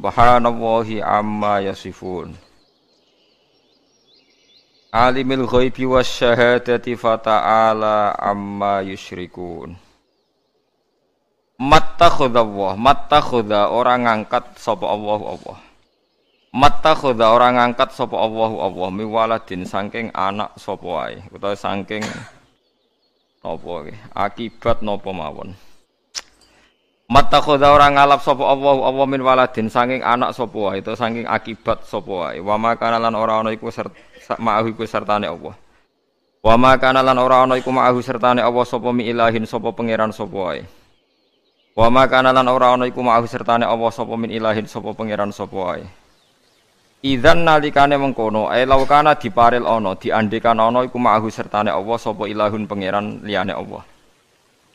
Subhanallahi amma yasifun. Alimul ghaibi wasyahadati fata'ala amma yusyrikun. Mattakhadha orang ngangkat sapa Allah. Mattakhadha orang ngangkat sapa Allah miwaladin saking anak sapa wae utawa saking napa akibat napa mawon. Mattakhadha orang ngalap sapa Allah min waladin saking anak sapa wae utawa saking akibat sapa wae. Wa makana lan ora ana iku ma'ahu iku sertane Allah. Wa makana lan ora ana iku ma'ahu sertane Allah sapa mi ilahin sapa pangeran sapa wae. Wa makana lan ora ana iku ma'ahu sertane Allah sapa min ilahin sapa pangeran sapa wae. Idzan nalikane mengkono laukana diparil ana diandekan ana iku ma'ahu sertane Allah sapa ilahun pangeran liyane Allah.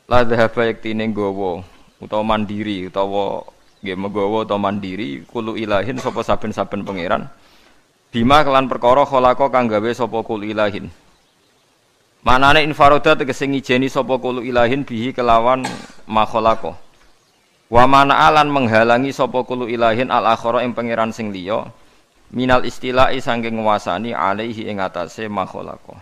La dhahaba yaktine nggawa utawa mandiri utawa nggih menggawa utawa mandiri kulo ilahin sapa saben-saben pangeran bima kelan perkara khalaqa kang gawe sapa kulo ilahin. Manane infaroda tegese ngijeni sapa kulo ilahin bihi kelawan makhalaqa. Wa mana'alan menghalangi sapa kulo ilahin al-akhara ing pangeran sing liya minal istila'i saking nguasani alaihi ing atase makhalaqa.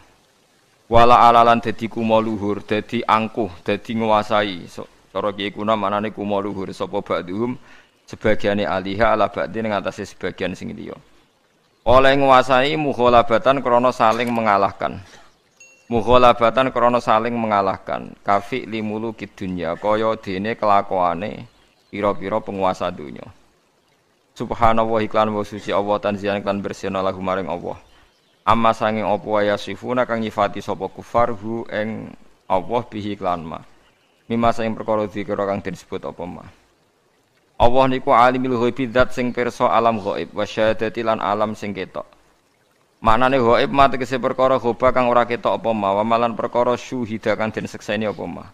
Wala alalan dadi kuma luhur, dadi angkuh, dadi nguasai. Cara kiye kuna manane kuma luhur sapa ba'dhum sebagiane aliha ala ba'dhi ning atase sebagian sing liya. Oleh nguasai mukhalabatan krana saling mengalahkan. Mukhalabatan krana saling mengalahkan. Kafi limulukid dunya kaya dene kelakuane pira-pira penguasa dunya. Subhanallah iklan wa suci Allah tanzihan iklan bersihna lahu maring Allah. Amma sanging apa ya sifuna kang nyifati sapa kufar hu ing Allah bihi iklan ma. Mimma sing perkara dikira kang disebut apa ma. Allah niku alimul ghaibi zat sing pirsa alam ghaib wa syahadati lan alam sing ketok. Maknane ghaib ma tegese perkara ghaib kang ora ketok apa ma, wa malan perkara syuhida kang den sekseni apa ma.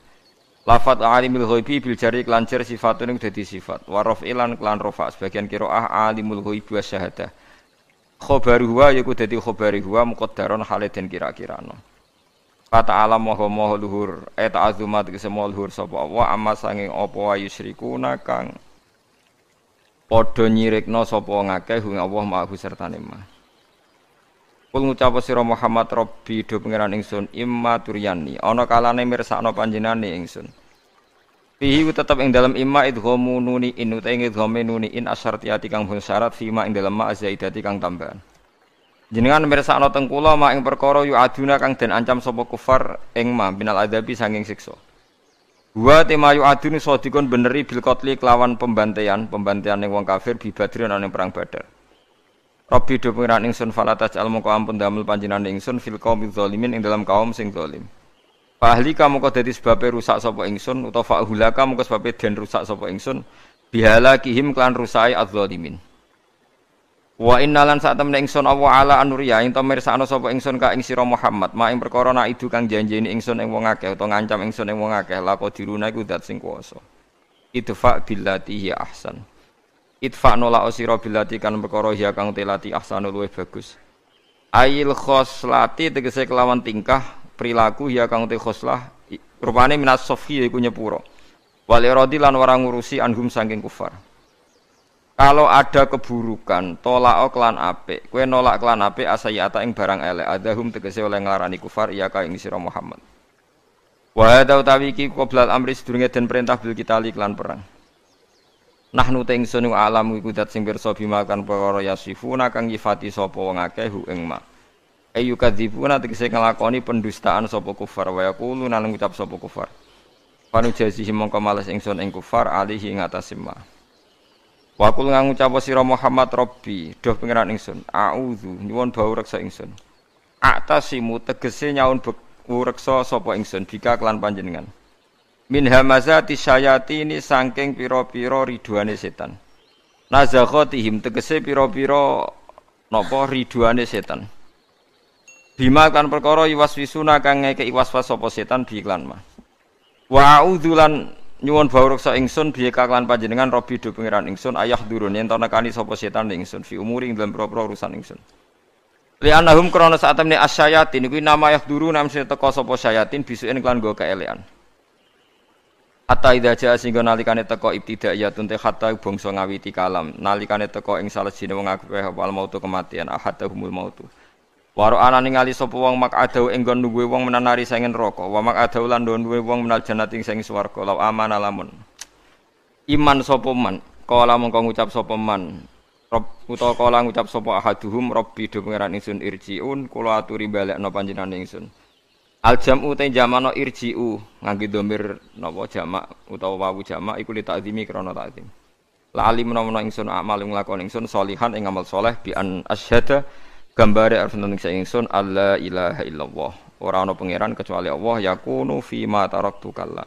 Lafat alimul ghaibi bil jari lan jar sifatun dadi sifat. Wa raf'ilan lan rafa sebagian qiraah alimul ghaibi wa syahadah. Khabaru huwa yaiku dadi khabari huwa muqaddaron hale den kira-kirano. Kata alam maha luhur ta'azzumat kesemua luhur sapa Allah amma sanging apa wae yusyrikuna kang padha nyirikna sapa ngakeh ing Allah ma'ahu sertane ma. Kul ngucap sira Muhammad Rabbi do pangeran ingsun imma turyani ana kalane mirsakno panjenengane ingsun. Fihi tetep ing dalam imma idghamu nuni in utawa idghame nuni in asyartiyati kang syarat fima ing dalam ma zaidati kang tambahan. Jenengan mirsakno teng kula mak ing perkara yu aduna kang den ancam sapa kufar ing ma binal adabi sanging siksa. Wa tema yu adun sadikun beneri bil qatli kelawan pembantaian ning wong kafir bi Badr ana ning perang Badar. Rabbi do pengiran ingsun falataj al moko ampun damel panjenengan ingsun fil qaumil zalimin ing dalam kaum sing zalim. Fa ahli kamu kok dadi sebabe rusak sapa ingsun utawa fa hulaka moko sebabe den rusak sapa ingsun bihalakihim klan rusai az-zalimin. Wa innalan sak temne ingsun Allah ala anuriya ing to mirsakno sapa ingsun ka ing sira Muhammad mak ing perkara nak idu kang janjeni ingsun ing wong akeh utawa ngancam ingsun ing wong akeh lako diruna iku zat sing kuwasa. Idfa billati hi ahsan. Idfa nola sira billati kan perkara ya kang telati ahsanul luwih bagus. Ail khoslati tegese kelawan tingkah perilaku ya kang te khoslah rupane minas sofi iku nyepuro. Wal iradi lan ora ngurusi anhum saking kufar. Kalau ada keburukan, tolak klan apik, kowe nolak klan apik asayata ing barang elek, adahum tegese oleh nglarani kufar iya ka ing sira Muhammad. Wa hadza utawi iki qoblal amri sedurunge den perintah bil kita klan perang. Nahnu te ingsun alam iku dat sing pirsa bima kan perkara yasifuna kang nyifati sapa wong akeh hu ing ma. Ayu kadzibuna tegese nglakoni pendustaan sapa kufar wa yaqulu nang ngucap sapa kufar. Panu jazihi mongko males ingsun ing kufar alihi ing atase ma. Wa kul ngucap sira Muhammad Rabbi doh pangeran ingsun a'udzu nyuwun bau reksa ingsun atasimu tegese nyaun reksa sapa ingsun bika kelan panjenengan min hamazati syayatini saking pira-pira ridwane setan nazakhatihim tegese pira-pira napa ridwane setan bima kan perkara iwaswisuna kang ngekeki waswas sapa setan bi iklan mah wa a'udzu lan nyuwun bau reksa ingsun biye kaklan panjenengan Rabbi do pangeran ingsun ayah durun yen to nekani sapa setan ingsun fi umuri ing dalem propro urusan ingsun. Li annahum krana sak temne asyayatin kuwi nama ayah durun namse teka sapa syayatin bisuken klan go keelekan. Hatta idza jaa singgo nalikane teka ibtidaiyatun te hatta bangsa ngawiti kalam nalikane teka ing salejine wong akeh wal mautu kematian ahadahumul mautu waro ana ningali sapa wong makadau ing nggon duwe wong menanari sangen neraka wa makadau lan duwe wong menal jannati ing swarga law amana lamun iman sapa man kala mongko ngucap sapa man rob utawa kala ngucap sapa ahaduhum rabbi do pangeran ingsun irjiun kula aturi balekno panjenengan ingsun al jam'u te jamano irji'u ngangge dhamir napa jamak utawa wawu jamak iku li ta'zimi krana ta'zim la alim menawa ingsun amal nglakoni ingsun salihan ing amal saleh bi an asyhada gambare arep nang ingsun alla ilaha illallah ora ana pangeran kecuali Allah yakunu fi ma taraktu kalla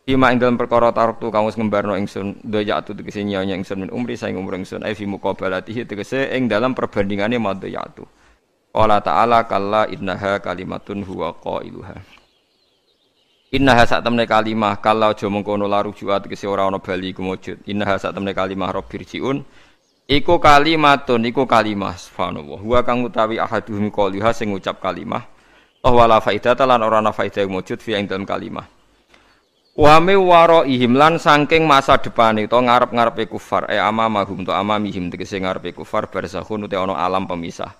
fima ing dalem perkara taraktu kang wis ngembarno ingsun dayatu tegese nyanya ingsun min umri saing umur ingsun ai fi muqabalatihi tegese ing dalam perbandingane madayatu Allah Ta'ala kalla innaha kalimatun huwa qailuha. Innaha sak temne kalimah kalla aja mengkono laru juat tegese ora ana bali iku wujud. Innaha sak temne kalimah rabbirjiun iku kalimatun iku kalimah subhanallah. Huwa kang utawi ahaduhum qaliha sing ngucap kalimah. Wala faidata lan ora ana faidah wujud fi ing dalam kalimah. Wa me waraihim lan saking masa depane to ngarep-ngarepe kufar amamahum to amamihim tegese ngarepe kufar barzakhun te ana alam pemisah.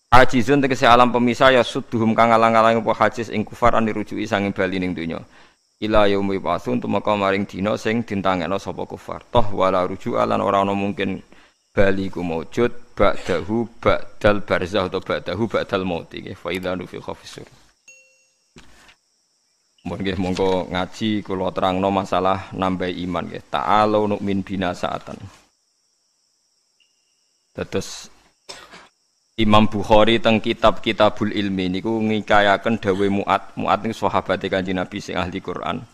Hajizun tegese alam pemisah ya sudduhum kang alang-alang apa hajiz ing kufar anirujuki sanging bali ning donya. Ila yaumi pasun tumeka maring dina sing dintangekno sapa kufar. Toh wala ruju'a lan ora ana mungkin bali ku maujud ba'dahu ba'dal barzah atau ba'dahu ba'dal maut iki fa idza nufikha fisur. Nggih monggo ngaji kula terangno masalah nambah iman nggih. Ta'alu nu'min bina sa'atan. Terus Imam Bukhari teng kitab Kitabul Ilmi niku ngikayaken dawuh Mu'ad niku sahabate Kanjeng Nabi sing ahli Quran.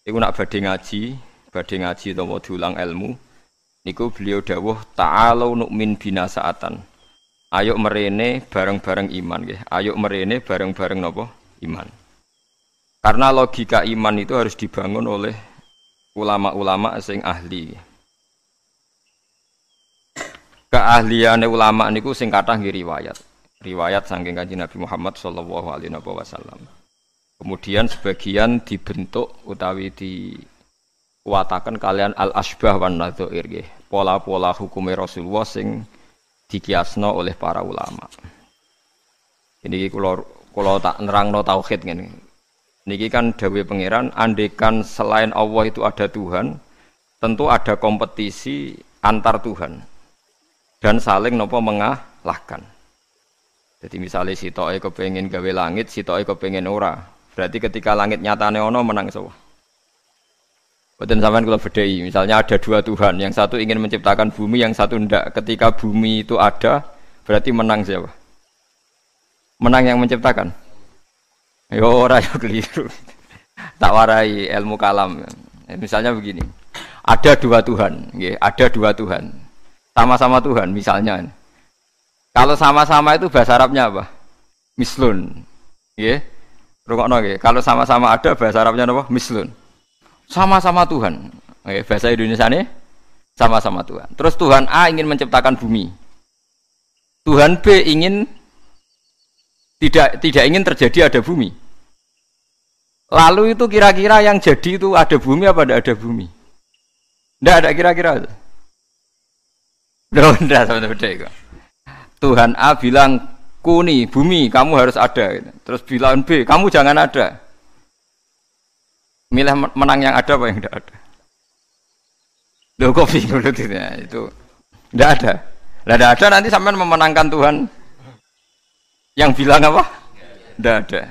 Iku nak badhe ngaji utawa diulang ilmu niku beliau dawuh ta'alu nu'min bina sa'atan. Ayo merene bareng-bareng iman nggih. Ayo merene bareng-bareng napa? Iman. Karena logika iman itu harus dibangun oleh ulama-ulama sing ahli. Keahliane ulama niku sing kathah nggih riwayat saking Kanjeng Nabi Muhammad sallallahu alaihi wasallam. Kemudian sebagian dibentuk utawi dikuataken kalian al-asbah wan nadzair nggih. Pola-pola hukume Rasulullah sing dikiasno oleh para ulama. Ini kula tak nerangno tauhid ngene. Niki kan dawuh pangeran andekan selain Allah itu ada Tuhan, tentu ada kompetisi antar Tuhan. Dan saling nopo mengalahkan. Jadi misalnya sitoke kepengin gawe langit, sitoke kepengin ora. Berarti ketika langit nyatane ono menang sapa? Boten sampean kula bedhei, misalnya ada dua Tuhan, yang satu ingin menciptakan bumi, yang satu ndak. Ketika bumi itu ada, berarti menang siapa? Menang yang menciptakan. Yo ora yo keliru. Tak warai ilmu kalam. Misalnya begini. Ada dua Tuhan, nggih, ada dua Tuhan. Sama-sama Tuhan misalnya. Kalau sama-sama itu bahasa Arabnya apa? Mislun. Nggih. Rungokno nggih. Kalau sama-sama ada bahasa Arabnya apa? Mislun. Sama-sama Tuhan. Nggih, bahasa Indonesiane sama-sama Tuhan. Terus Tuhan A ingin menciptakan bumi. Tuhan B ingin tidak ingin terjadi ada bumi. Lalu itu kira-kira yang jadi itu ada bumi apa tidak ada bumi? Tidak ada kira-kira. Ndak sama beda kok. Tuhan A bilang kuni bumi kamu harus ada. Terus bilang B kamu jangan ada. Milih menang yang ada apa yang tidak ada? Loh kok bingung itu? Tidak ada. Tidak ada nanti sampean memenangkan Tuhan. Yang bilang apa? Tidak ada.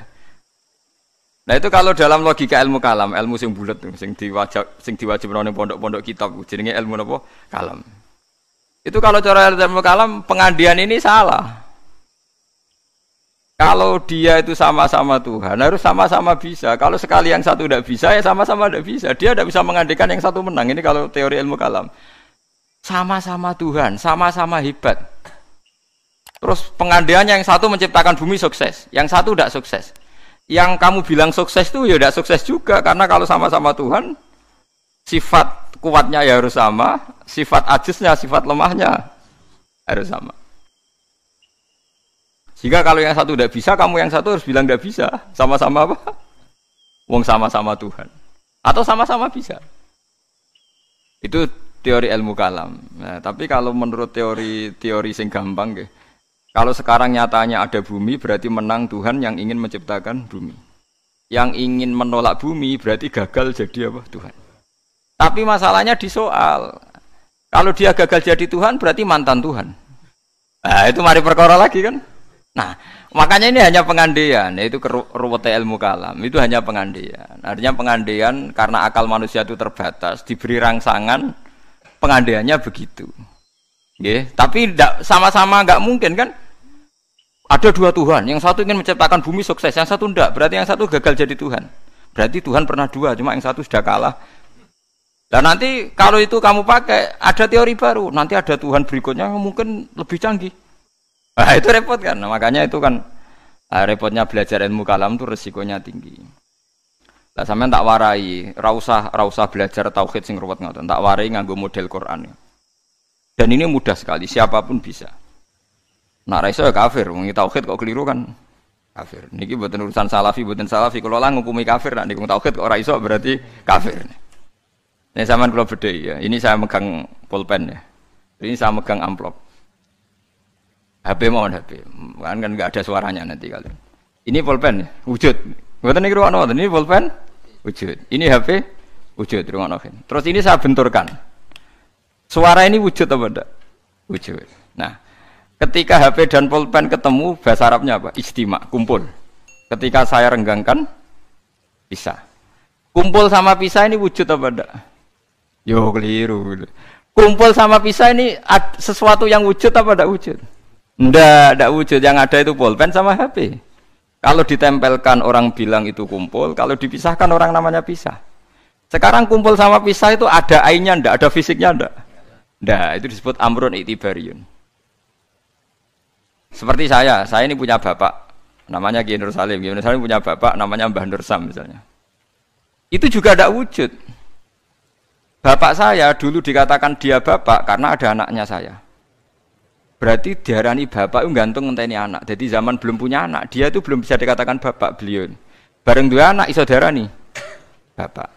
Nah itu kalau dalam logika ilmu kalam, ilmu sing bulat sing diwajibno ning pondok-pondok kitab jenenge ilmu napa? Kalam. Itu kalau cara ilmu kalam pengandian ini salah. Kalau dia itu sama-sama Tuhan harus sama-sama bisa. Kalau sekali yang satu tidak bisa ya sama-sama tidak bisa. Dia tidak bisa mengandikan yang satu menang. Ini kalau teori ilmu kalam. Sama-sama Tuhan, sama-sama hebat. Terus pengandiannya yang satu menciptakan bumi sukses, yang satu tidak sukses. Yang kamu bilang sukses itu ya tidak sukses juga karena kalau sama-sama Tuhan sifat kuatnya ya harus sama, sifat ajiznya, sifat lemahnya harus sama. Jika kalau yang satu tidak bisa, kamu yang satu harus bilang tidak bisa. Sama-sama apa? Wong sama-sama Tuhan. Atau sama-sama bisa. Itu teori ilmu kalam. Nah, tapi kalau menurut teori sing gampang nggih. Kalau sekarang nyatanya ada bumi berarti menang Tuhan yang ingin menciptakan bumi. Yang ingin menolak bumi berarti gagal jadi apa? Tuhan. Tapi masalahnya di soal. Kalau dia gagal jadi Tuhan berarti mantan Tuhan. Nah, itu mari perkara lagi kan? Nah, makanya ini hanya pengandaian, yaitu ruwete ilmu kalam. Itu hanya pengandaian. Artinya pengandaian karena akal manusia itu terbatas, diberi rangsangan, pengandaiannya begitu. Nggih, tapi sama-sama enggak mungkin kan? Ada dua Tuhan, yang satu ingin menciptakan bumi sukses, yang satu enggak. Berarti yang satu gagal jadi Tuhan. Berarti Tuhan pernah dua, cuma yang satu sudah kalah. Dan nanti kalau itu kamu pakai, ada teori baru. Nanti ada Tuhan berikutnya yang mungkin lebih canggih. Nah, itu repot kan. Nah, makanya itu kan repotnya belajar ilmu kalam itu resikonya tinggi. Lah sampean tak warai, ra usah belajar tauhid sing ruwet ngoten. Tak warai nganggo model Quran. Dan ini mudah sekali, siapapun bisa. Nah, ra iso ya kafir, wong tauhid kok keliru kan kafir. Niki mboten urusan salafi, mboten salafi. Kalau lah ngukumi kafir, nek niku tauhid kok ora iso berarti kafir. Ini sampean kula bedhe ya. Ini saya megang pulpen ya. Ini saya megang amplop. HP mohon HP. Kan enggak ada suaranya nanti kali. Ini pulpen ya, wujud. Mboten niku ruwono, ini pulpen wujud. Ini HP wujud ruwono. Terus ini saya benturkan. Suara ini wujud apa enggak? Wujud. Nah, ketika HP dan pulpen ketemu bahasa Arabnya apa? Ijtima, kumpul. Ketika saya renggangkan pisah. Kumpul sama pisah ini wujud apa enggak? Yo keliru. Kumpul sama pisah ini sesuatu yang wujud apa enggak wujud? Enggak wujud. Yang ada itu pulpen sama HP. Kalau ditempelkan orang bilang itu kumpul, kalau dipisahkan orang namanya pisah. Sekarang kumpul sama pisah itu ada ainnya enggak, ada fisiknya enggak? Enggak, itu disebut amrun i'tibariyun. Seperti saya ini punya bapak namanya Kiai Nur Salim. Kiai Nur Salim punya bapak namanya Mbah Nur Sam misalnya. Itu juga enggak wujud. Bapak saya dulu dikatakan dia bapak karena ada anaknya saya. Berarti diarani bapak itu gantung ngenteni anak. Jadi zaman belum punya anak, dia itu belum bisa dikatakan bapak beliau. Bareng dua anak iso diarani bapak.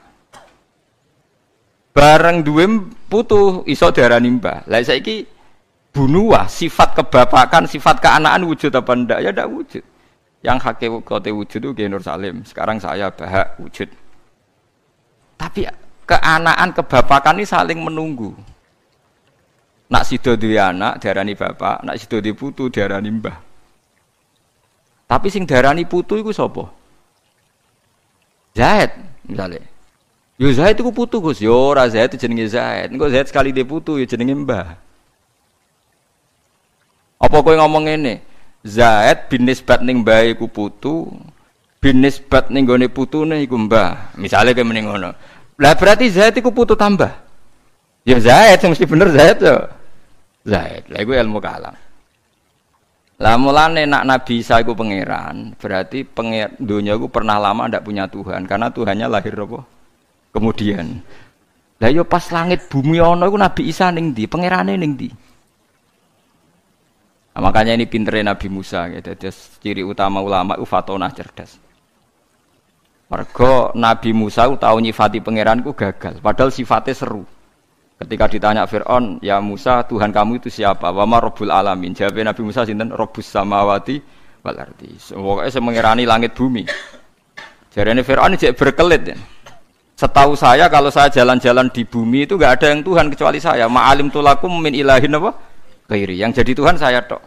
Bareng dua putu iso diarani mbah. Lah saiki bunuah sifat kebapakan, sifat keanakan wujud apa ndak? Ya ndak wujud. Yang hakikate wujud itu Kiai Nur Salim. Sekarang saya bahak wujud. Tapi keanaan kebapakan ini saling menunggu. Nak sido duwe anak diarani bapak, nak sido duwe putu diarani mbah. Tapi sing diarani putu iku sapa? Zaid misalnya. Yo Zaid iku putu Gus, yo ora Zaid jenenge Zaid. Engko Zaid sekali dhe putu ya jenenge mbah. Apa kowe ngomong ngene? Zaid bin nisbat ning mbah iku putu, bin nisbat ning gone putune iku mbah. Misale kowe mending ngono. Lah berarti Zaid iku putu tambah. Ya Zaid mesti bener Zaid ya. Zaid. Lah iku ilmu kalam. Lah mulane nak Nabi Isa iku pangeran, berarti dunia iku pernah lama ndak punya Tuhan karena Tuhannya lahir apa? Kemudian. Lah yo pas langit bumi ana iku Nabi Isa ning ndi? Pangerane ning ndi? Nah, makanya ini pinternya Nabi Musa gitu. Jadi ciri utama ulama itu fatonah cerdas. Mergo Nabi Musa tahu nyifati pangeranku gagal, padahal sifatnya seru. Ketika ditanya Fir'aun, ya Musa, Tuhan kamu itu siapa? Wa ma Rabbul Alamin. Jawabnya Nabi Musa sinten? Rabbus samawati wal ardi. Pokoknya saya mengirani langit bumi. Jarene Fir'aun jek berkelit ya. Setahu saya kalau saya jalan-jalan di bumi itu enggak ada yang Tuhan kecuali saya. Ma'alim tulakum min ilahin apa? Ghairi. Yang jadi Tuhan saya tok.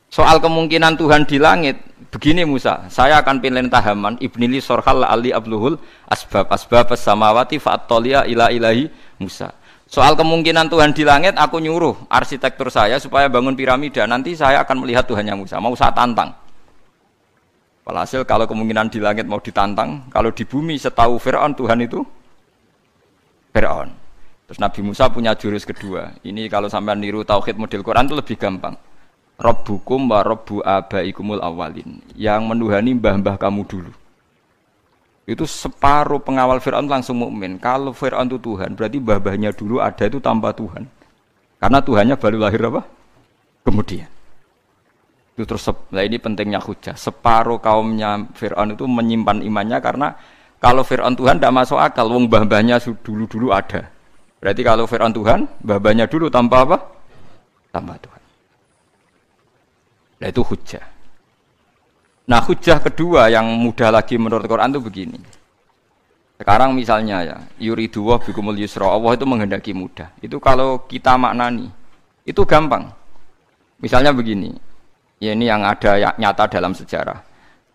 Soal kemungkinan Tuhan di langit, begini Musa, saya akan pilih tahaman ibnili sorhal ali abluhul asbab samawati fa'attolia ila ilahi Musa. Soal kemungkinan Tuhan di langit, aku nyuruh arsitektur saya supaya bangun piramida. Nanti saya akan melihat Tuhannya Musa. Mau saya tantang. Walhasil kalau kemungkinan di langit mau ditantang, kalau di bumi setahu Fir'aun Tuhan itu Fir'aun. Terus Nabi Musa punya jurus kedua. Ini kalau sampai niru tauhid model Quran itu lebih gampang. Rabbukum wa rabbu abaikumul awalin. Yang menuhani mbah-mbah kamu dulu. Itu separuh pengawal Fir'aun langsung mukmin. Kalau Fir'aun itu Tuhan, berarti mbah-mbahnya dulu ada itu tanpa Tuhan. Karena Tuhannya baru lahir apa? Kemudian. Itu terus, nah ini pentingnya hujah. Separuh kaumnya Fir'aun itu menyimpan imannya karena Kalau Fir'aun Tuhan tidak masuk akal, wong mbah-mbahnya dulu-dulu ada. Berarti kalau Fir'aun Tuhan, mbah-mbahnya dulu tanpa apa? Tanpa Tuhan. Nah itu hujjah. Nah hujjah kedua yang mudah lagi menurut Quran itu begini. Sekarang misalnya ya, yuriduwah bikumul yusra, Allah itu menghendaki mudah. Itu kalau kita maknani, itu gampang. Misalnya begini, ya ini yang ada nyata dalam sejarah.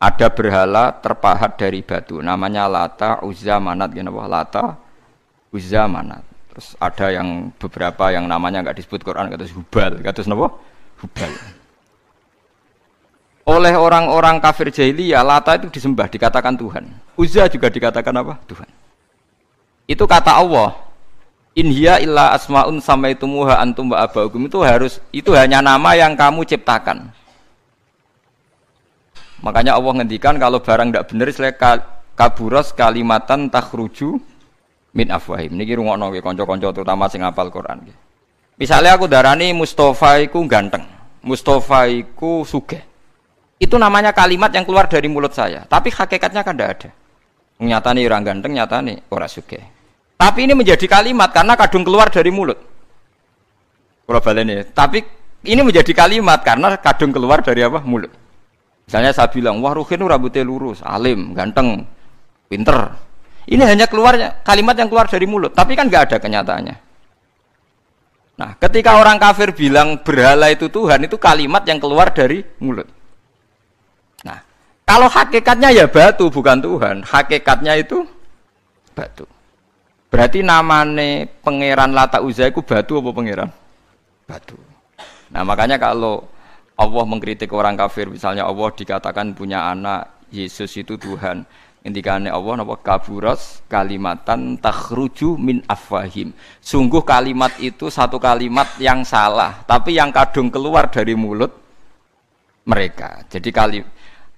Ada berhala terpahat dari batu, namanya Lata, Uzza, Manat, Lata, Uzza, Manat. Terus ada yang beberapa yang namanya enggak disebut Quran, kata Hubal, kata napa? Hubal. Oleh orang-orang kafir jahiliyah, Lata itu disembah, dikatakan Tuhan. Uzza juga dikatakan apa? Tuhan. Itu kata Allah. In hiya illa asmaun samaitumuha antum wa abaukum, itu hanya nama yang kamu ciptakan. Makanya Allah ngendikan kalau barang tidak benar istilah kaburas kalimatan takhruju min afwahim. Niki rungokno nggih kanca-kanca terutama sing hafal Quran nggih. Misalnya aku darani Mustofa iku ganteng, Mustofa iku sugih. Itu namanya kalimat yang keluar dari mulut saya, tapi hakikatnya kan tidak ada. Nyatane orang ganteng, nyatane ora sugih. Tapi ini menjadi kalimat karena kadung keluar dari mulut. Kula baleni, tapi ini menjadi kalimat karena kadung keluar dari apa? Mulut. Misalnya saya bilang, wah Ruhin rambutnya lurus, alim, ganteng, pinter. Ini hanya keluarnya kalimat yang keluar dari mulut, tapi kan nggak ada kenyataannya. Nah, ketika orang kafir bilang berhala itu Tuhan, itu kalimat yang keluar dari mulut. Nah, kalau hakikatnya ya batu bukan Tuhan, hakikatnya itu batu. Berarti namanya pangeran Lata Uzza itu batu apa pangeran? Batu. Nah, makanya kalau Allah mengkritik orang kafir, misalnya Allah dikatakan punya anak, Yesus itu Tuhan. Intikane Allah napa kaburas kalimatan takhruju min afwahim. Sungguh kalimat itu satu kalimat yang salah, tapi yang kadung keluar dari mulut mereka. Jadi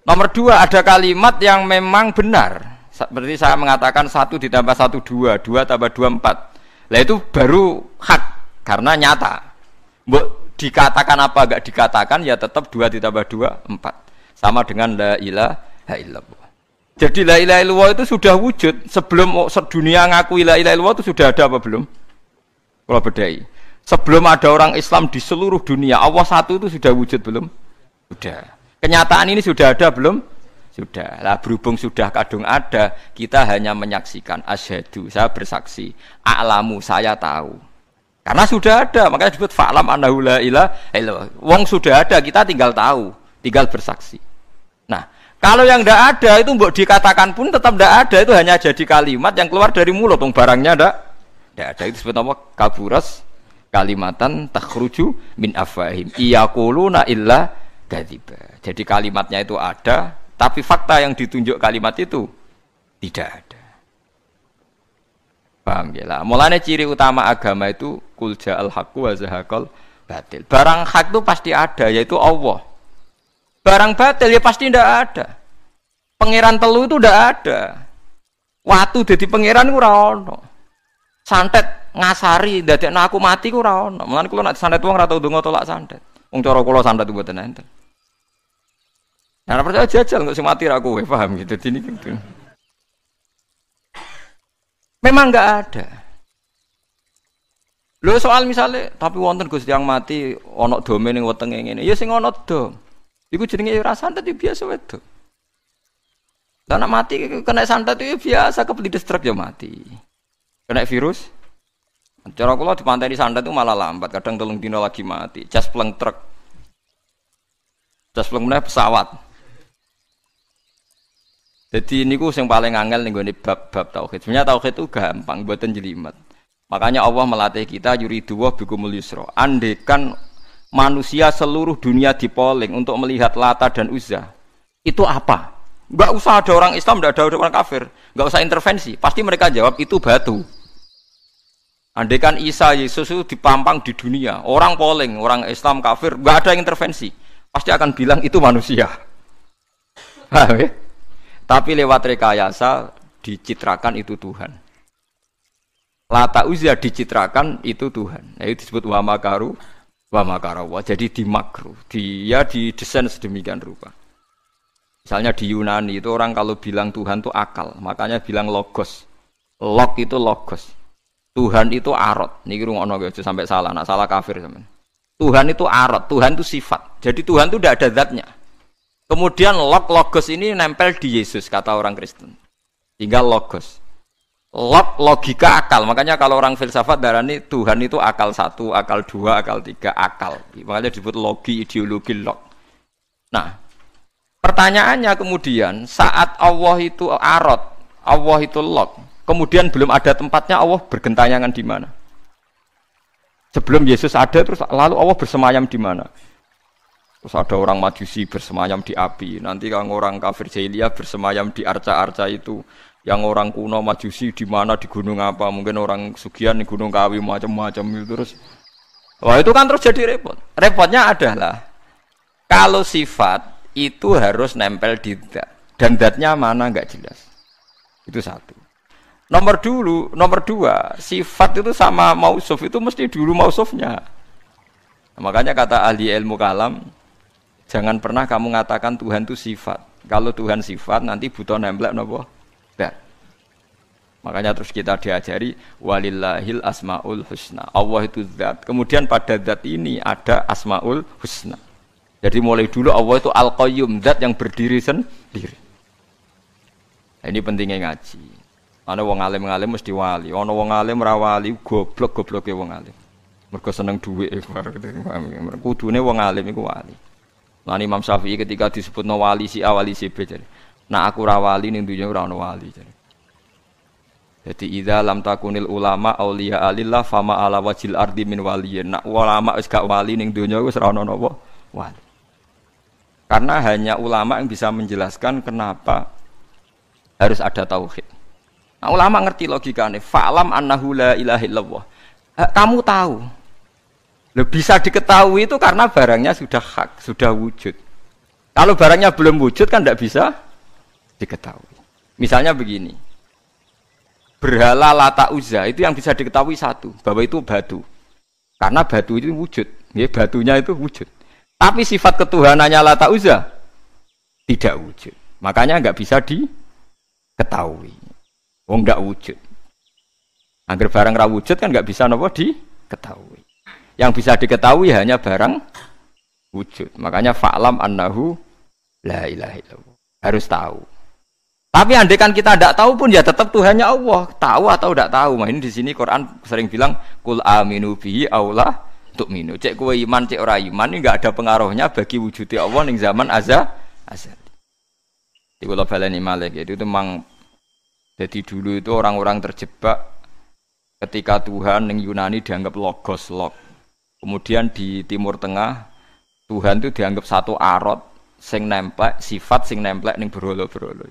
nomor dua ada kalimat yang memang benar. Seperti saya mengatakan 1 ditambah 1 2, 2 tambah 2 4. Lah itu baru hak karena nyata. Dikatakan apa enggak dikatakan ya tetap 2 ditambah 2 4 sama dengan la ilaha illallah. Jadi la ilaha illallah itu sudah wujud sebelum sedunia ngakui la ilaha illallah itu sudah ada apa belum? Kalau bedai. Sebelum ada orang Islam di seluruh dunia, Allah satu itu sudah wujud belum? Sudah. Kenyataan ini sudah ada belum? Sudah. Lah berhubung sudah kadung ada, kita hanya menyaksikan asyhadu, saya bersaksi, a'lamu, saya tahu. Karena sudah ada, makanya disebut fa'lam annahu la ilaha illallah. Wong sudah ada, kita tinggal tahu, tinggal bersaksi. Nah, kalau yang tidak ada itu mbok dikatakan pun tetap tidak ada, itu hanya jadi kalimat yang keluar dari mulut, wong barangnya tidak ada. Itu disebut apa? Kaburas kalimatan takhruju min afwahim. Iyaquluna illa kadziba. Jadi kalimatnya itu ada, tapi fakta yang ditunjuk kalimat itu tidak ada. Paham ya lah. Mulanya ciri utama agama itu kul ja'al haqqu wa zahaqal batil. Barang hak itu pasti ada, yaitu Allah. Barang batil ya pasti tidak ada. Pangeran telu itu tidak ada. Watu jadi pangeran ku ora ono. Santet ngasari ndadekno aku mati ku ora ono. Mulane kula nek santet wong ora tau ndonga tolak santet. Wong cara kula santet ku mboten enten. Nah, percaya jajal kok sing mati ra kowe, paham gitu. Dini gitu. Memang enggak ada. Lho soal misalnya, tapi wonten Gusti yang mati ana dome ning wetenge ngene. Ya sing ana dom. Iku jenenge ora santet ya biasa wedok. Lah nek mati kena santet itu biasa kepelides truk ya mati. Kena virus. Cara kula dipanteni santet itu malah lambat, kadang 3 dina lagi mati. Jas pleng truk. Jas pleng meneh pesawat. Jadi niku yang paling angel nih gue bab tauhid. Sebenarnya tauhid itu gampang, buatan jelimet. Makanya Allah melatih kita yuriduwah bikumul yusra. Andekan manusia seluruh dunia dipoling untuk melihat Lata dan Uzza, itu apa? Gak usah ada orang Islam, gak ada orang kafir, gak usah intervensi. Pasti mereka jawab itu batu. Andekan Isa Yesus itu dipampang di dunia, orang poling, orang Islam kafir, gak ada yang intervensi. Pasti akan bilang itu manusia. Paham ya? Tapi lewat rekayasa dicitrakan itu Tuhan. Lata Uzza dicitrakan itu Tuhan. Nah, itu disebut wa makaru wa makarawa. Jadi dimakru. Dia didesain sedemikian rupa. Misalnya di Yunani itu orang kalau bilang Tuhan itu akal, makanya bilang logos. Log itu logos. Tuhan itu arot. Niki rungokno aja sampai salah, nak salah kafir sampean. Tuhan itu arot, Tuhan itu sifat. Jadi Tuhan itu tidak ada zatnya. Kemudian logos ini nempel di Yesus kata orang Kristen. Tinggal logos. Logika akal. Makanya kalau orang filsafat darani Tuhan itu akal 1, akal 2, akal 3, akal. Makanya disebut logi, ideologi log. Nah, pertanyaannya kemudian saat Allah itu arot, Allah itu log, kemudian belum ada tempatnya Allah bergentayangan di mana? Sebelum Yesus ada terus lalu Allah bersemayam di mana? Terus ada orang Majusi bersemayam di api, nanti kalau orang kafir jahiliyah bersemayam di arca-arca itu, yang orang kuno Majusi di mana di gunung apa? Mungkin orang Sugian di Gunung Kawi macam-macam itu terus. Wah itu kan terus jadi repot. Repotnya adalah kalau sifat itu harus nempel di zat dan zatnya mana nggak jelas. Itu satu. Nomor dua, sifat itu sama mausuf itu mesti dulu mausufnya. Nah, makanya kata ahli ilmu kalam, jangan pernah kamu mengatakan Tuhan itu sifat. Kalau Tuhan sifat nanti butuh nempel nopo zat. Makanya terus kita diajari walillahil asmaul husna. Allah itu zat. Kemudian pada zat ini ada asmaul husna. Jadi mulai dulu Allah itu Al-Qayyum, zat yang berdiri sendiri. Nah, ini pentingnya ngaji. Ana wong alim-alim mesti wali, ana wong alim ra wali goblok-gobloke wong alim. Mergo seneng dhuwit kudune wong alim iku wali. Lan Imam Syafi'i ketika disebutno wali si A wali si B jare. Nah aku ra wali ning dunya ora ana wali jare. Jadi idza lam takunil ulama auliya alillah fama ala wajil ardi min waliyin. Nak ulama wis gak wali ning dunya wis ora ana napa wali. Karena hanya ulama yang bisa menjelaskan kenapa harus ada tauhid. Nah, ulama ngerti logikanya. Fa'lam annahu la ilaha illallah. Kamu tahu. Bisa diketahui itu karena barangnya sudah hak, sudah wujud. Kalau barangnya belum wujud kan tidak bisa diketahui. Misalnya begini. Berhala Lata Uzza itu yang bisa diketahui satu, bahwa itu batu. Karena batu itu wujud. Ya, batunya itu wujud. Tapi sifat ketuhanannya Lata Uzza tidak wujud. Makanya enggak bisa diketahui. Enggak wujud. Agar barang ra wujud kan enggak bisa napa diketahui. Yang bisa diketahui hanya barang wujud. Makanya fa'lam annahu la ilaha illallah. Harus tahu. Tapi andaikan kita tidak tahu pun ya tetap Tuhannya Allah. Tahu atau tidak tahu. Nah, ini di sini Quran sering bilang kul aminu bihi aula untuk minum. Cek kowe iman, cek ora iman ini enggak ada pengaruhnya bagi wujudnya Allah ning zaman azali. Di kula baleni malih itu memang jadi dulu itu orang-orang terjebak ketika Tuhan ning Yunani dianggap logos log. Kemudian di Timur Tengah Tuhan itu dianggap satu arot sing nemplek, sifat sing nemplek ning berhala-berhala.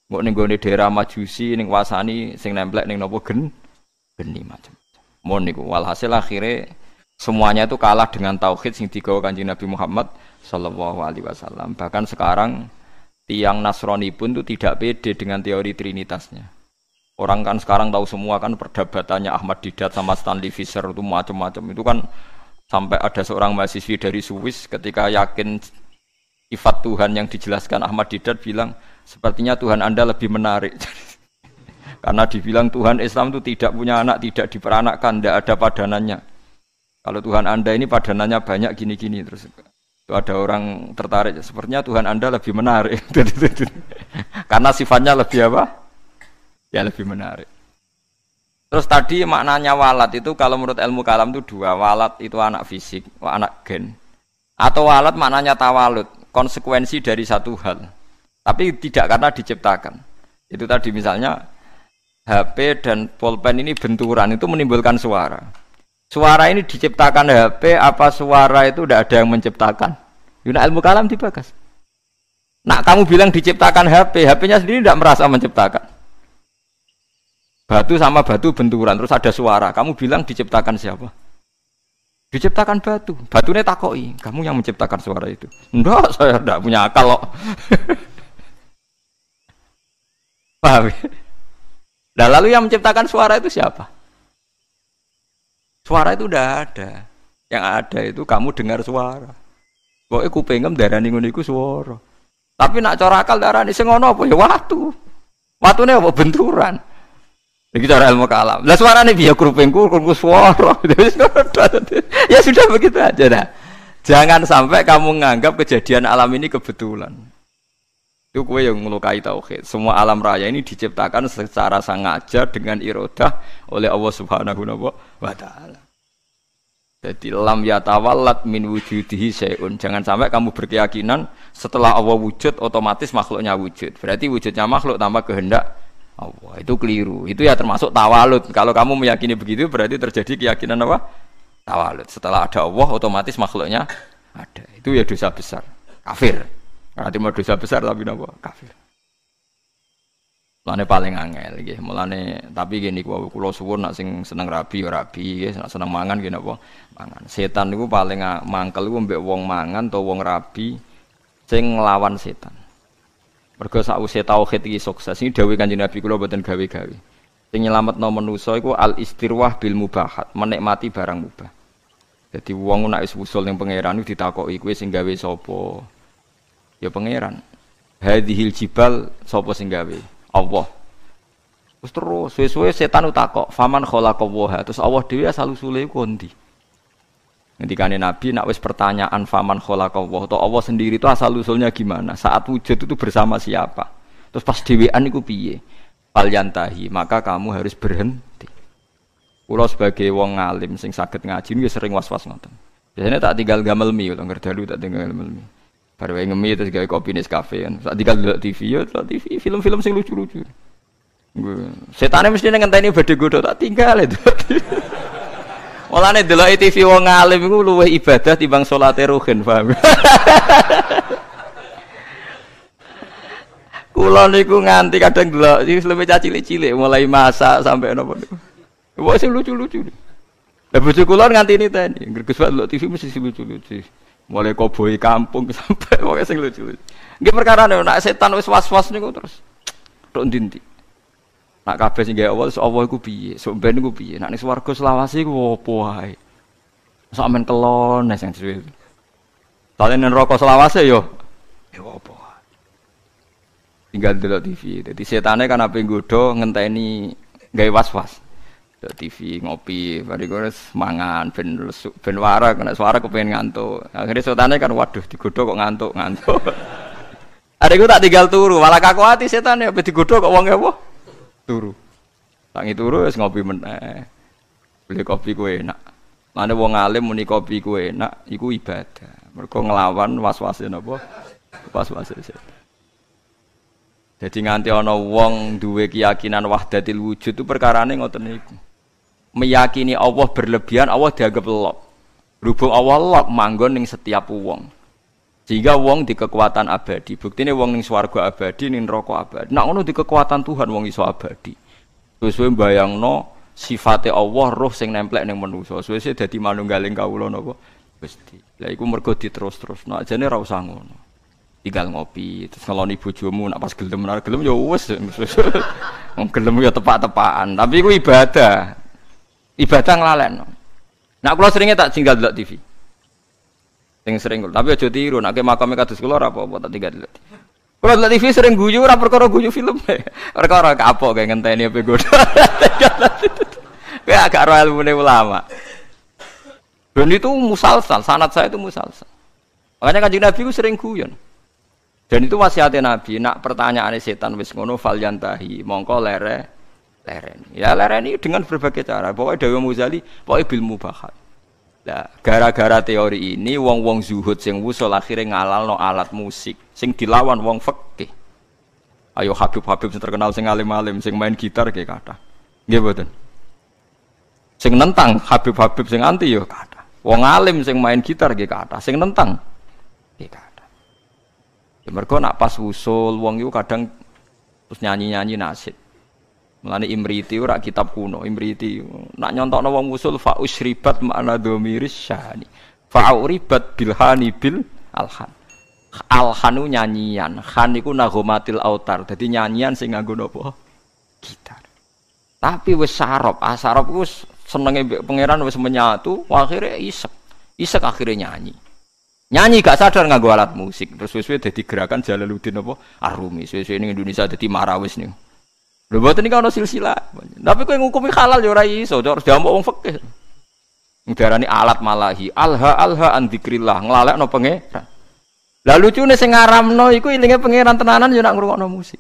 Mbok ning gone daerah Majusi ning wasani sing nemplek ning napa geni macam. Mon niku walhasil akhirnya semuanya itu kalah dengan tauhid sing digawa Kanjeng Nabi Muhammad sallallahu alaihi wasallam. Bahkan sekarang tiang Nasrani pun itu tidak pede dengan teori trinitasnya. Orang kan sekarang tahu semua kan perdebatannya Ahmad Didat sama Stanley Fischer itu macam-macam. Itu kan sampai ada seorang mahasiswi dari Swiss ketika yakin sifat Tuhan yang dijelaskan Ahmad Didat bilang sepertinya Tuhan Anda lebih menarik. Karena dibilang Tuhan Islam itu tidak punya anak, tidak diperanakkan, tidak ada padanannya. Kalau Tuhan Anda ini padanannya banyak gini-gini terus itu ada orang tertarik. Sepertinya Tuhan Anda lebih menarik. Karena sifatnya lebih apa? Ya lebih menarik. Terus tadi maknanya walat itu kalau menurut ilmu kalam itu dua. Walat itu anak fisik, anak gen. Atau walat maknanya tawalud, konsekuensi dari satu hal. Tapi tidak karena diciptakan. Itu tadi misalnya HP dan pulpen ini benturan itu menimbulkan suara. Suara ini diciptakan HP apa suara itu tidak ada yang menciptakan? Yuna ilmu kalam dibahas. Nah kamu bilang diciptakan HP, HP-nya sendiri tidak merasa menciptakan. Batu sama batu benturan terus ada suara. Kamu bilang diciptakan siapa? Diciptakan batu. Batunya takoi. Kamu yang menciptakan suara itu. Enggak, saya tidak punya akal kok. Paham? Nah lalu yang menciptakan suara itu siapa? Suara itu udah ada. Yang ada itu kamu dengar suara. Pokoknya kupingem darani ngono iku suara. Tapi nak cara akal darani sing ngono apa ya watu. Watune apa benturan. Iki cara ilmu kalam. Lah suarane piye krupingku suara. Ya sudah begitu aja dah. Jangan sampai kamu menganggap kejadian alam ini kebetulan. Itu kowe yang melukai tauhid. Semua alam raya ini diciptakan secara sengaja dengan iradah oleh Allah Subhanahu wa taala. Jadi lam yatawallat min wujudihi syai'un. Jangan sampai kamu berkeyakinan setelah Allah wujud otomatis makhluknya wujud. Berarti wujudnya makhluk tanpa kehendak Allah. Itu keliru. Itu ya termasuk tawalut. Kalau kamu meyakini begitu berarti terjadi keyakinan apa? Tawalut. Setelah ada Allah otomatis makhluknya ada. Itu ya dosa besar. Kafir. Berarti mau dosa besar tapi apa? Kafir. Mulane paling angel nggih. Mulane tapi gini kula suwun nak sing seneng rabi ya rabi, nak seneng mangan nggih napa mangan. Setan niku paling mangkel iku mbek wong mangan utawa wong rabi sing nglawan setan. Mergo sakwise tauhid iki sukses iki dawuh Kanjeng Nabi kula mboten gawe-gawe. Sing nyelametno manusa iku al istirwah bil mubahat, menikmati barang mubah. Jadi wong nek wis usul ning pangeran iku ditakoki kowe sing gawe sapa? Ya pangeran. Hadhil jibal sapa sing gawe? Allah. Terus suwe-suwe setan utakok, faman khalaqallaha. Terus Allah dhewe asal usule iku ndi? Ngendikane Nabi nak wis pertanyaan faman khalaqallah, atau Allah sendiri itu asal usulnya gimana? Saat wujud itu bersama siapa? Terus pas dhewean iku piye? Fal yantahi, maka kamu harus berhenti. Kula sebagai wong alim sing saged ngaji niku sering was-was ngoten. Biasanya tak tinggal gamel mie, kalau ngerdalu tak tinggal gamel mie. Baru ngemi terus gawe kopi Nescafe kan. Saat tinggal delok TV ya, TV film-film sing lucu-lucu. Setane mesti ngenteni badhe godho tak tinggal itu. Mulane delok TV wong alim iku luwih ibadah timbang salate ruhin, paham. Kula niku nganti kadang delok iki lebih cilik-cilik mulai masak sampai napa niku. Wah sing lucu-lucu. Lah bojo kula nganti niteni, Gus Pak delok TV mesti lucu-lucu. Mulai koboi kampung sampai wong sing lucu-lucu. Nggih perkarane nek setan wis was-was niku terus tok ndi-ndi. Nak kabeh sing gawe Allah iku piye? Sok ben iku piye? Nak ning swarga selawase iku opo wae? Sak men kelon sing dhewe. Talen neraka selawase yo ya opo wae. Tinggal delok TV. Dadi setane kan ape nggodho ngenteni gawe was-was. TV ngopi, bariku wis mangan ben warak, nek suara kepengin ngantuk. Akhire setane kan waduh digodho kok ngantuk. Areku tak tinggal turu, malah kaku ati setane ape digodho kok wong apa? Turu. Tangi turu wis ngopi meneh. Beli kopi ku enak. Mane wong alim muni kopi ku enak, iku ibadah. Mergo nglawan was-wase napa? Was-wase setan. Jadi nganti ana wong duwe keyakinan wahdatil wujud itu perkarane ngoten niku. Meyakini Allah berlebihan, Allah dianggap lok. Berhubung Allah lok manggon ning setiap wong. Sehingga wong di kekuatan abadi. Buktine wong ning swarga abadi, ning neraka abadi. Nek ngono di kekuatan Tuhan wong iso abadi. Suwe-suwe mbayangno sifate Allah roh sing nemplek ning manusa. Suwe-suwe dadi manunggaling kawula napa Gusti. Lah iku mergo diterus-terusno. Ajane ora usah ngono. Tinggal ngopi, terus ngeloni bojomu nak pas gelem ya wis. Wong gelem ya tepak-tepakan, tapi iku ibadah. Ibadah nglalekno. Nak kula seringe tak tinggal delok TV. Sing sering kula, tapi aja tiru, nek makame kados kula ora apa-apa tak tinggal delok TV. Kula delok TV sering guyu ora perkara guyu film. Perkara kapok kayak ngenteni ape godho. Kayak agak ro ilmune ulama. Dan itu musalsal, sanad saya itu musalsal. Makanya Kanjeng Nabi ku sering guyon. Dan itu wasiatnya Nabi, nak pertanyaane setan wis ngono fal yantahi, mongko lereni. Ya lereni dengan berbagai cara. Pokoknya Dewi Muzali, pokoknya bil mubahat. Lah, gara-gara teori ini wong-wong zuhud sing wusul akhirnya ngalalno alat musik sing dilawan wong fikih. Ayo Habib-habib sing terkenal sing alim-alim sing main gitar kayak kathah. Nggih mboten. Sing nentang Habib-habib sing anti yo kathah. Wong alim sing main gitar nggih kathah, sing nentang nggih kathah. Ya mergo nak pas wusul wong iku kadang terus nyanyi-nyanyi nasyid. Mulane Imriti ora kitab kuno, Imriti nak nyontokno wong wusul fa usribat ma'na dhamiris syani. Fa uribat bilhani bil alhan. Alhanu nyanyian, khan iku nagomatil autar. Dadi nyanyian sing nganggo napa? Gitar. Tapi wis sarop, sarop ku senenge mbek pangeran wis menyatu, akhire isek. Isek akhire nyanyi. Nyanyi gak sadar nganggo alat musik. Terus suwe-suwe dadi gerakan Jalaluddin apa? Ar-Rumi. Suwe-suwe ning Indonesia dadi marawis nih. Lho mboten iki ana silsilah. Tapi kowe ngukumi halal ya ora iso, harus diamuk wong fikih. Ngarani alat malahi, alha an dzikrillah, nglalekno pangeran. Lah lucune sing ngaramno iku ilinge pangeran tenanan ya nak ngrungokno musik.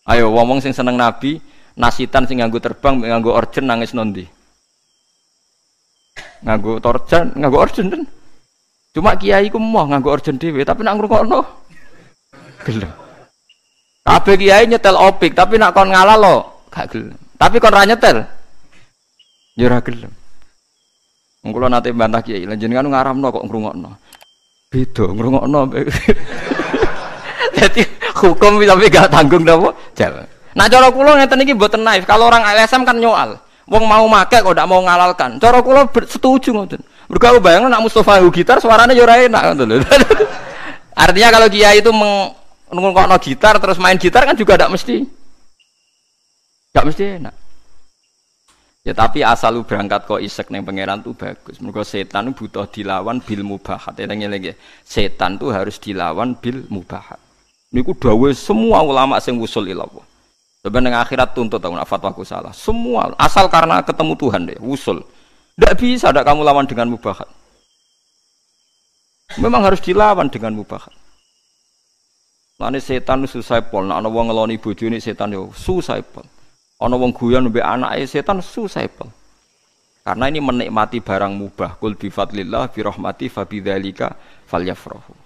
Ayo wong sing seneng nabi, nasitan sing nganggo terbang, nganggo orjen nangis nondi. Nganggo torjan, nganggo orjen kan. Cuma kiai ku moh nganggo orjen dhewe, tapi nak ngrungokno gelem. Kabeh kiai nyetel opik, tapi nak kon ngalah lo, gak gelem. Tapi kon ra nyetel, ya ora gelem. Wong kula nate mbantah kiai, lha jenengan ngaramno kok ngrungokno. Beda ngrungokno. Dadi hukum tapi gak tanggung napa? Jal. Nah cara kula ngeten iki mboten naif. Kalau orang LSM kan nyoal. Wong mau make kok ndak mau ngalalkan. Cara kula setuju ngoten. Mergo aku bayangno nek Mustofa gitar suaranya ya ora enak ngoten lho. Artinya kalau kiai itu ngrungokno gitar terus main gitar kan juga ndak mesti enak. Ya tapi asal lu berangkat kok isek ning pangeran tuh bagus. Mergo setan butuh dilawan bil mubahat. Eling-eling setan tuh harus dilawan bil mubahat. Niku dawuh semua ulama sing usul ilallah. Sebenarnya akhirat tuntut tahu fatwaku salah. Semua asal karena ketemu Tuhan deh, usul. Tidak bisa ada kamu lawan dengan mubahat. Memang harus dilawan dengan mubahat. Lane setan susah pol, ana wong ngeloni bojone setan yo susah pol. Ana wong guyon mbek anake setan susah pol. Karena ini menikmati barang mubah. Qul bi fadlillah bi rahmati fa bidzalika falyafrahu.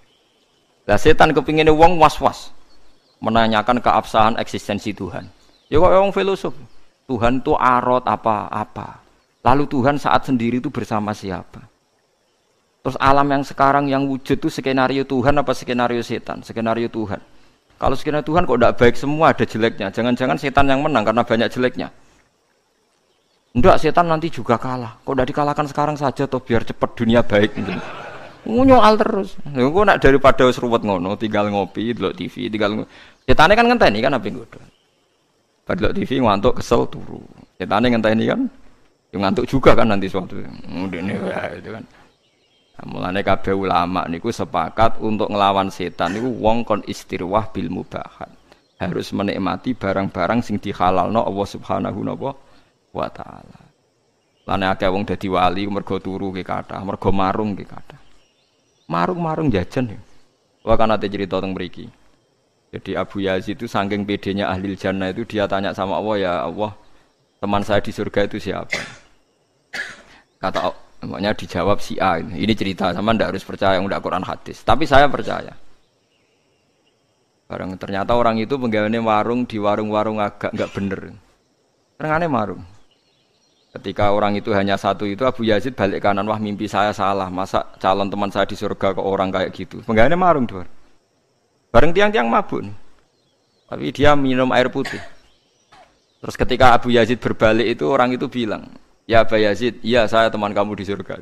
Lah setan kepingine wong was-was. Menanyakan keabsahan eksistensi Tuhan. Ya kok wong filosof. Tuhan itu arot apa-apa. Lalu Tuhan saat sendiri itu bersama siapa? Terus alam yang sekarang yang wujud itu skenario Tuhan apa skenario setan? Skenario Tuhan. Kalau skenario Tuhan kok tidak baik semua, ada jeleknya. Jangan-jangan setan yang menang karena banyak jeleknya. Enggak, setan nanti juga kalah. Kok tidak dikalahkan sekarang saja toh biar cepat dunia baik. Nyoal terus. Engko nak daripada wis ruwet ngono, tinggal ngopi, delok TV, tinggal setane kan ngenteni kan apa nggodho. Delok TV ngantuk kesel turu. Setane ngenteni kan yo ngantuk juga kan nanti suatu. Ngene ya itu kan. Mulane kabeh ulama niku sepakat untuk ngelawan setan niku wong kon istirwah bil mubahat. Harus menikmati barang-barang sing dihalalno Allah Subhanahu wa taala. Lane akeh wong dadi wali mergo turu ki kathah, mergo marung ki kathah. Marung-marung jajan ya. Wah kan ada cerita tentang mriki. Jadi Abu Yazid itu saking pedenya ahli jannah itu dia tanya sama Allah, ya Allah, teman saya di surga itu siapa? Kata maknya dijawab si A. Ini cerita sama ndak harus percaya ndak Quran hadis, tapi saya percaya. Barang ternyata orang itu penggaweane warung di warung-warung agak enggak bener. Terengane marung. Ketika orang itu hanya satu itu Abu Yazid balik kanan, wah mimpi saya salah, masa calon teman saya di surga ke orang kayak gitu. Penggaweane marung tuh. Bareng tiang-tiang mabuk. Tapi dia minum air putih. Terus ketika Abu Yazid berbalik itu orang itu bilang, "Ya Abu Yazid, iya saya teman kamu di surga."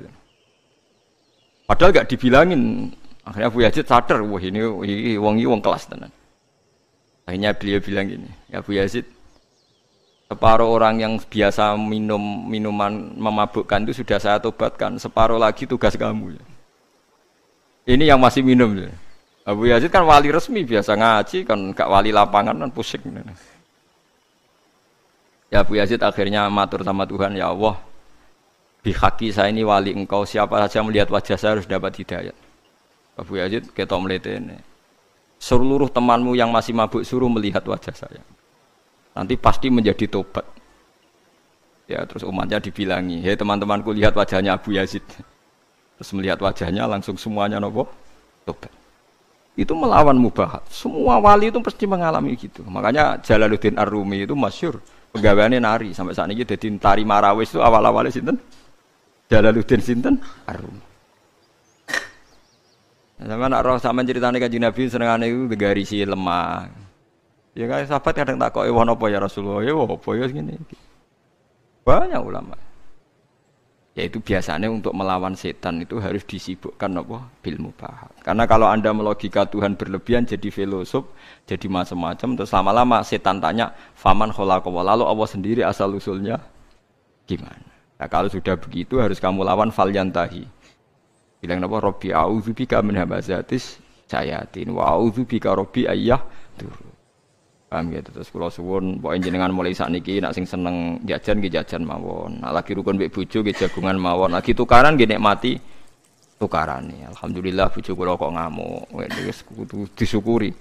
Padahal enggak dibilangin. Akhirnya Abu Yazid sadar, wah ini wong kelas tenan. Akhirnya beliau bilang gini, "Ya Abu Yazid, separuh orang yang biasa minum minuman memabukkan itu sudah saya tobatkan. Separuh lagi tugas kamu. Ini yang masih minum. Abu Yazid kan wali resmi, biasa ngaji, kan gak wali lapangan kan pusing. Ya Abu Yazid akhirnya matur sama Tuhan, ya Allah, bihaki saya ini wali engkau, siapa saja melihat wajah saya harus dapat hidayat. Abu Yazid ketok mletene. Seluruh temanmu yang masih mabuk suruh melihat wajah saya. Nanti pasti menjadi tobat. Ya terus umatnya dibilangi, hei teman-temanku lihat wajahnya Abu Yazid. Terus melihat wajahnya langsung semuanya nopo tobat. Itu melawan mubahat. Semua wali itu pasti mengalami gitu. Makanya Jalaluddin Ar-Rumi itu masyhur penggaweane nari sampai saat ini jadi tari marawis itu awal-awalnya sinten? Jalaluddin sinten? Ar-Rumi. Sama nak roh sampean ceritane Kanjeng Nabi senengane iku garisi lemah. Ya kan sahabat kadang takoki wong apa ya Rasulullah, ya apa ya ngene iki. Banyak ulama. Yaitu biasanya untuk melawan setan itu harus disibukkan apa? Bil mubahat. Karena kalau Anda melogika Tuhan berlebihan jadi filosof, jadi macam-macam terus lama-lama setan tanya, "Faman khalaqa?" Lalu Allah sendiri asal usulnya gimana? Nah, kalau sudah begitu harus kamu lawan falyantahi. Bilang napa Rabbi a'udzubika min hamazatis syayatin wa a'udzubika Rabbi ayyah dur. Paham gitu. Terus kula suwun pokoke jenengan mulai sakniki nek sing seneng jajan nggih jajan mawon. Nek lagi rukun mbek bojo nggih jagungan mawon. Lagi tukaran nggih nikmati tukarane. Alhamdulillah bojo kula kok ngamuk. Wis kudu disyukuri.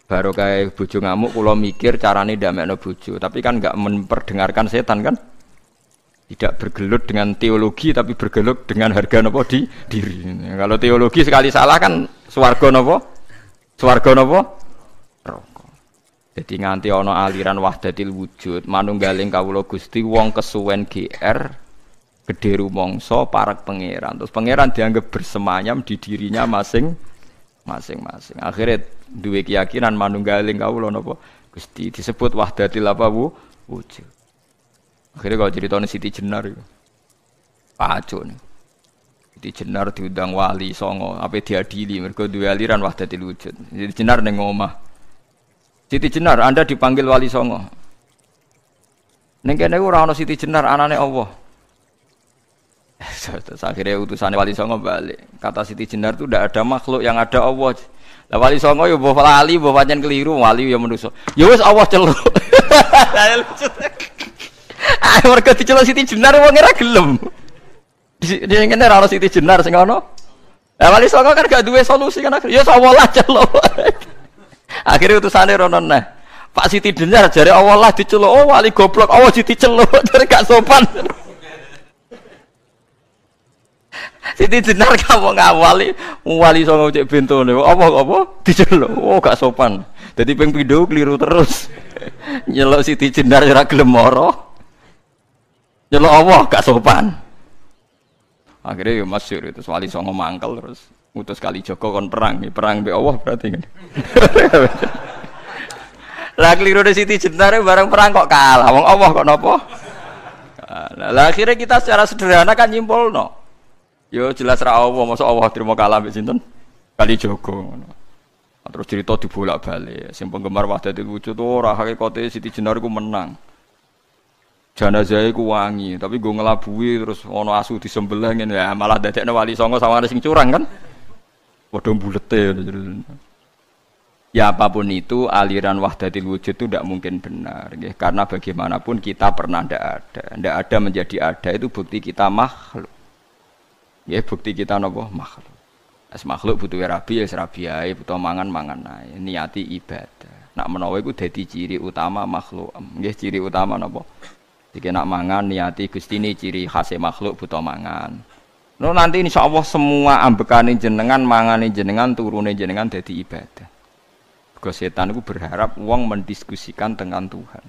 Baru kayak bojo ngamuk kula mikir carane ndamekno bojo, tapi kan enggak memperdengarkan setan kan? Tidak bergelut dengan teologi tapi bergelut dengan harga napa di diri. Kalau teologi sekali salah kan swarga napa? Swarga napa? Neraka. Jadi nganti ana aliran wahdatil wujud, manunggaling kawula Gusti wong kesuwen GR gedhe rumangsa parek pangeran. Terus pangeran dianggap bersemayam di dirinya masing-masing. Akhirnya duwe keyakinan manunggaling kawula napa Gusti disebut wahdatil apa wujud. Akhirnya kalau ceritanya Siti Jenar itu pacu nih. Siti Jenar diundang wali songo apa diadili mergo duwe aliran wahdatil wujud. Siti Jenar ning omah. Siti Jenar Anda dipanggil wali songo. Ning kene ora ana Siti Jenar anane Allah. Terus akhirnya utusannya wali songo balik. Kata Siti Jenar itu tidak ada makhluk yang ada Allah. Lah wali songo ya mbah lali, mbah pancen keliru, wali ya manusa. Ya wis Allah celuk. Ah mergo diceluk Siti Jenar wong ora gelem. Dia ngene ora ono Siti Jenar sing ono. Lah wali songo kan gak duwe solusi kan. Ya Allah lah celuk. Akhirnya utusane rono nah. Pak Siti Jenar jare Allah lah diceluk. Oh wali goblok, Allah diceluk. Jare gak sopan. Siti Jenar kamu ngawali wali songo cek bentone apa diceluk oh gak sopan dadi ping pindho keliru terus nyeluk Siti Jenar ora gelem mara nyeluk Allah gak sopan akhirnya ya masyhur itu wali songo mangkel terus ngutus Kalijaga kon perang mbek Allah berarti kan lah keliru Siti Jenar bareng perang kok kalah wong Allah kok napa lah akhirnya kita secara sederhana kan nyimpulno yo jelas ra Allah, masa Allah terima kalah mbek sinten? Kalijaga ngono. Terus cerita dibolak-balik. Sing penggemar wahdatul wujud ora hakikate Siti Jenar iku menang. Jenazah iku wangi, tapi go ngelabui terus ana asu disembelih ngene ya malah dadekne wali songo sawangane sing curang kan. Padha bulete. Ya apapun itu aliran wahdatul wujud itu tidak mungkin benar nggih. Karena bagaimanapun kita pernah ndak ada menjadi ada itu bukti kita makhluk. Ya bukti kita napa makhluk. As makhluk butuh rabi ya rabi ae, butuh mangan ae. Niati ibadah. Nak menawa iku dadi ciri utama makhluk. Nggih ciri utama napa? Jika nak mangan niati Gusti ini ciri khas makhluk butuh mangan. No nanti insyaallah semua ambekane jenengan, mangane jenengan, turune jenengan dadi ibadah. Mergo setan iku berharap wong mendiskusikan dengan Tuhan.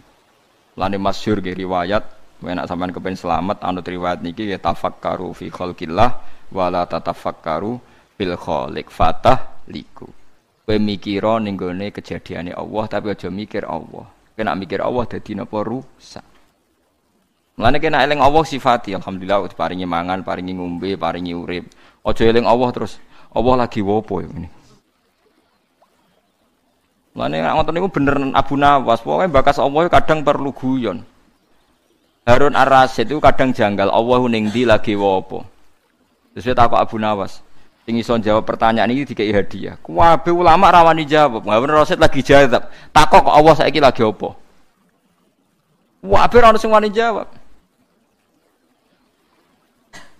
Lane masyhur ge riwayat menak sampean kepen selamat anut riwayat niki ya tafakkaru fi khalqillah wala tatafakkaru fil khaliq fatah liku. Kowe mikira ning gone kejadiane Allah tapi aja mikir Allah. Kena mikir Allah dadi napa rusak. Mulane kena eling Allah sifati alhamdulillah diparingi mangan, paringi ngombe, paringi urip. Aja eling Allah terus Allah lagi wopo ini. Mulane ngoten niku bener Abu Nawas, pokoke bakas Allah kadang perlu guyon. Harun Ar-Rasyid itu kadang janggal Allah ning ndi lagi wopo. Terus takok Abu Nawas. Sing iso jawab pertanyaan iki dikei hadiah. Kabeh ulama rawani jawab. Harun Ar-Rasyid lagi jawab. Takok kok Allah saiki lagi opo? Kabeh ora sing wani jawab.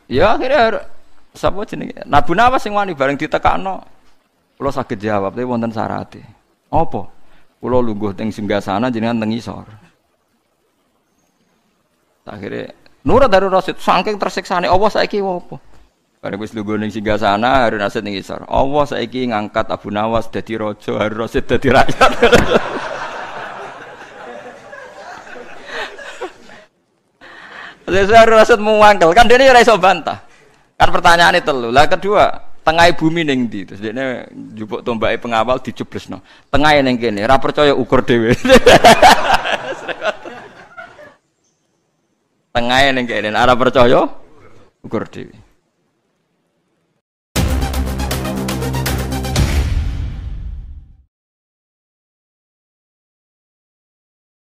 Ya akhirnya sapa jenenge? Abu Nawas sing wani bareng ditekakno. Kula saged jawab tapi wonten syaraté. Apa? Kula lungguh teng singgasana jenengan teng isor. Akhirnya Nurut Harun Rasyid saking tersiksane Allah saiki opo? Bareng wis lungguh ning singgasana Harun Rasyid ning isor. Allah saiki ngangkat Abu Nawas dadi raja, Harun Rasyid dadi rakyat. Harun Rasyid muangkel kan dene ora iso bantah. Kan pertanyaane telu. Lah kedua, tengah bumi ning ndi? Terus dene njupuk tombake pengawal dijublesno. Tengahe ning kene, ora percaya ukur dhewe. Tengah ning kene ora percaya ukur dhewe.